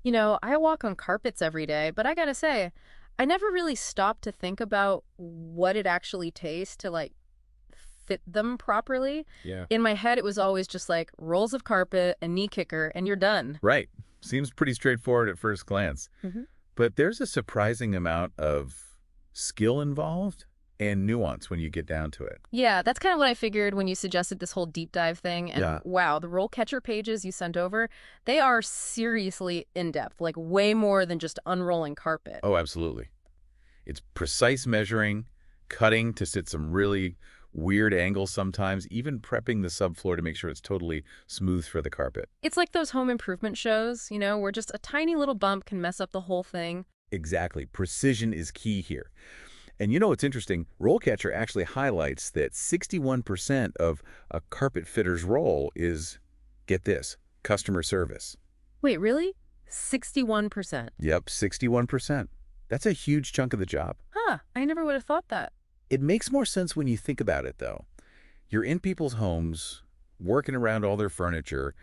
I walk on carpets every day, but I gotta say, I never really stopped to think about what it actually takes to fit them properly. Yeah. In my head, it was always just like rolls of carpet, a knee kicker, and you're done. Right. Seems pretty straightforward at first glance. hmm But there's a surprising amount of skill involved and nuance when you get down to it. Yeah, that's kind of what I figured when you suggested this whole deep dive thing. And Yeah. wow, the roll catcher pages you sent over, they are seriously in depth, like way more than just unrolling carpet. Oh, absolutely. It's precise measuring, cutting to sit some really weird angles sometimes, even prepping the subfloor to make sure it's totally smooth for the carpet. It's like those home improvement shows, where just a tiny little bump can mess up the whole thing. Exactly. Precision is key here. And you know what's interesting? RoleCatcher actually highlights that 61% of a carpet fitter's role is, get this, customer service. Wait, really? 61%. Yep, 61%. That's a huge chunk of the job. Huh, I never would have thought that. It makes more sense when you think about it, though. You're in people's homes, working around all their furniture,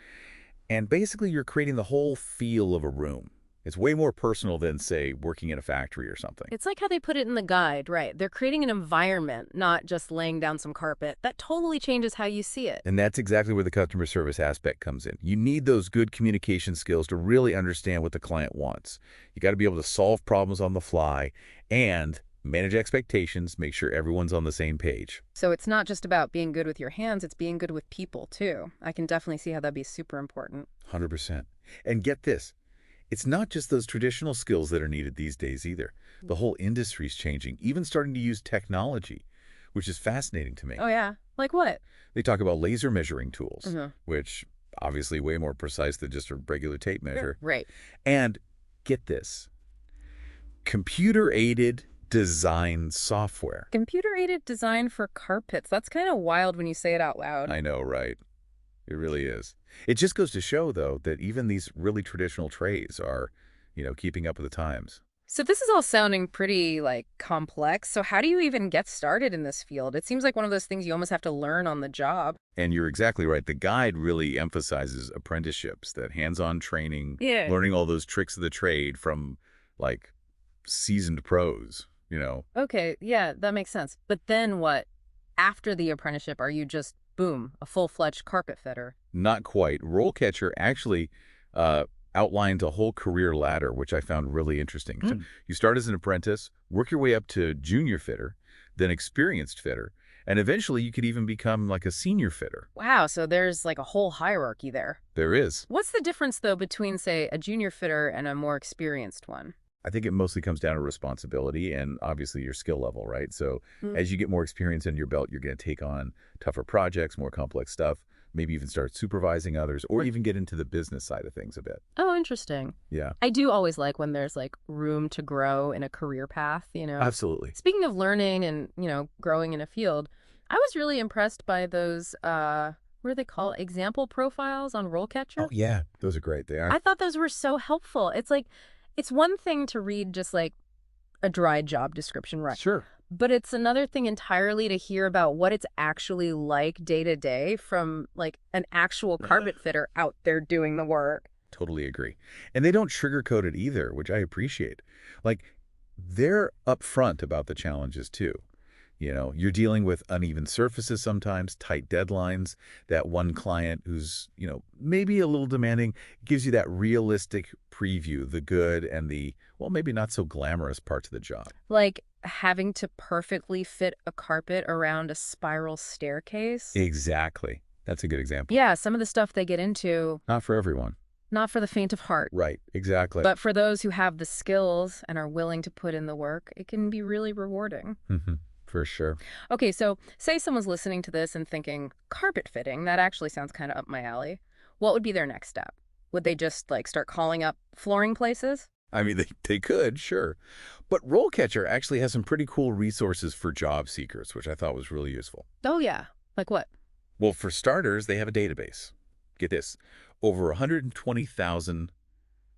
and basically you're creating the whole feel of a room. It's way more personal than, say, working in a factory or something. It's like how they put it in the guide, right? They're creating an environment, not just laying down some carpet. That totally changes how you see it. And that's exactly where the customer service aspect comes in. You need those good communication skills to really understand what the client wants. You got to be able to solve problems on the fly and manage expectations, make sure everyone's on the same page. So it's not just about being good with your hands, it's being good with people, too. I can definitely see how that'd be super important. 100%. And get this, it's not just those traditional skills that are needed these days either. The whole industry's changing, even starting to use technology, which is fascinating to me. Oh, yeah? Like what? They talk about laser measuring tools, hmm which obviously way more precise than just a regular tape measure. Right. And get this, computer-aided design software. Computer-aided design for carpets. That's kind of wild when you say it out loud. I know, right? It really is. It just goes to show, though, that even these really traditional trades are, keeping up with the times. So this is all sounding pretty, complex. So how do you even get started in this field? It seems like one of those things you almost have to learn on the job. And you're exactly right. The guide really emphasizes apprenticeships, that hands-on training, Yeah. learning all those tricks of the trade from, like, seasoned pros. Okay, yeah, that makes sense. But then what? After the apprenticeship, are you just, boom, a full-fledged carpet fitter? Not quite. RoleCatcher actually outlines a whole career ladder, which I found really interesting. So you start as an apprentice, work your way up to junior fitter, then experienced fitter, and eventually you could even become like a senior fitter. Wow, so there's like a whole hierarchy there. There is. What's the difference, though, between, say, a junior fitter and a more experienced one? I think it mostly comes down to responsibility and obviously your skill level, right? So Mm. as you get more experience under your belt, you're going to take on tougher projects, more complex stuff, maybe even start supervising others, or even get into the business side of things a bit. Oh, interesting. Yeah, I do always like when there's room to grow in a career path. absolutely. Speaking of learning and, growing in a field, I was really impressed by those, what are they called? Example profiles on Oh, RoleCatcher. yeah, those are great. They are. I thought those were so helpful. It's one thing to read just a dry job description, right? Sure. But it's another thing entirely to hear about what it's actually like day to day from an actual carpet fitter out there doing the work. Totally agree. And they don't sugarcoat it either, which I appreciate. Like, they're upfront about the challenges too. You're dealing with uneven surfaces sometimes, tight deadlines. That one client who's, maybe a little demanding gives you that realistic preview, the good and the, well, maybe not so glamorous parts of the job. Like having to perfectly fit a carpet around a spiral staircase. Exactly. That's a good example. Yeah, some of the stuff they get into, Not for everyone. not for the faint of heart. Right. Exactly. But for those who have the skills and are willing to put in the work, it can be really rewarding. For sure. Okay, so say someone's listening to this and thinking, carpet fitting, that actually sounds kind of up my alley. What would be their next step? Would they just start calling up flooring places? I mean, they could, sure. But RoleCatcher actually has some pretty cool resources for job seekers, which I thought was really useful. Oh, yeah. Like what? Well, for starters, they have a database. Get this, over 120,000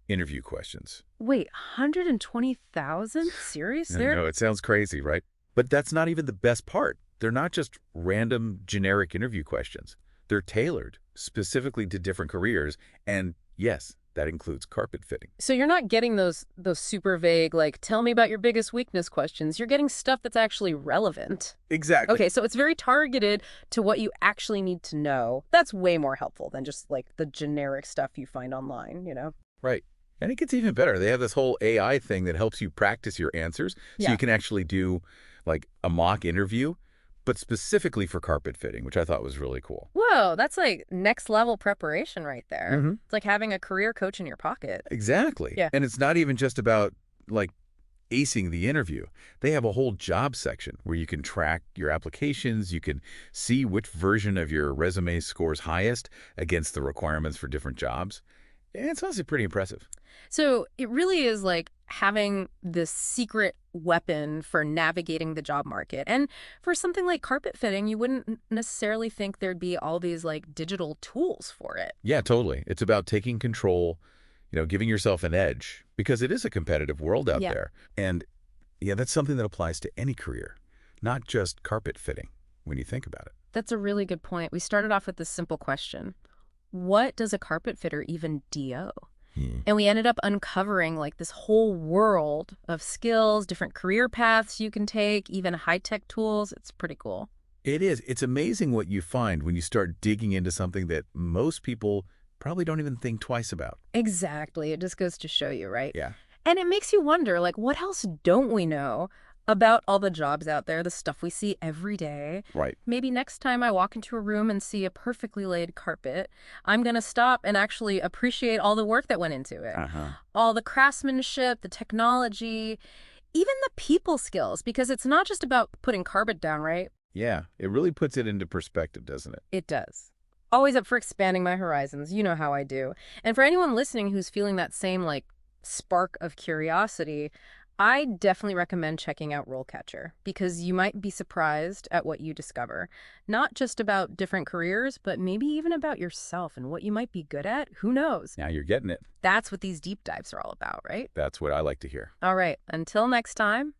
interview questions. Wait, 120,000? Serious? I know, it sounds crazy, right? But that's not even the best part. They're not just random generic interview questions. They're tailored specifically to different careers. And yes, That includes carpet fitting. So you're not getting those super vague, like, tell me about your biggest weakness questions. You're getting stuff that's actually relevant. Exactly. Okay, so it's very targeted to what you actually need to know. That's way more helpful than just like the generic stuff you find online, you know? Right. And it gets even better. They have this whole AI thing that helps you practice your answers. So Yeah. you can actually do like a mock interview, but specifically for carpet fitting, which I thought was really cool. Whoa, that's like next level preparation right there. Hmm. It's like having a career coach in your pocket. Exactly. Yeah. And it's not even just about like acing the interview. They have a whole job section where you can track your applications. You can see which version of your resume scores highest against the requirements for different jobs. And it's honestly pretty impressive. So it really is like having this secret weapon for navigating the job market. And for something like carpet fitting, you wouldn't necessarily think there'd be all these like digital tools for it. Yeah, totally. It's about taking control, giving yourself an edge because it is a competitive world out Yeah. there. And yeah, that's something that applies to any career, not just carpet fitting when you think about it. That's a really good point. We started off with this simple question. What does a carpet fitter even do? Hmm. And we ended up uncovering like this whole world of skills, different career paths you can take, even high-tech tools. It's pretty cool. It is. It's amazing what you find when you start digging into something that most people probably don't even think twice about. Exactly. It just goes to show you, right? Yeah. And it makes you wonder, like, what else don't we know about all the jobs out there, the stuff we see every day? Right. Maybe next time I walk into a room and see a perfectly laid carpet, I'm going to stop and actually appreciate all the work that went into it. Uh-huh. All the craftsmanship, the technology, even the people skills, because it's not just about putting carpet down, right? Yeah. It really puts it into perspective, doesn't it? It does. Always up for expanding my horizons. You know how I do. And for anyone listening who's feeling that same, like, spark of curiosity, I definitely recommend checking out RoleCatcher because you might be surprised at what you discover. Not just about different careers, but maybe even about yourself and what you might be good at. Who knows? Now you're getting it. That's what these deep dives are all about, right? That's what I like to hear. All right. Until next time.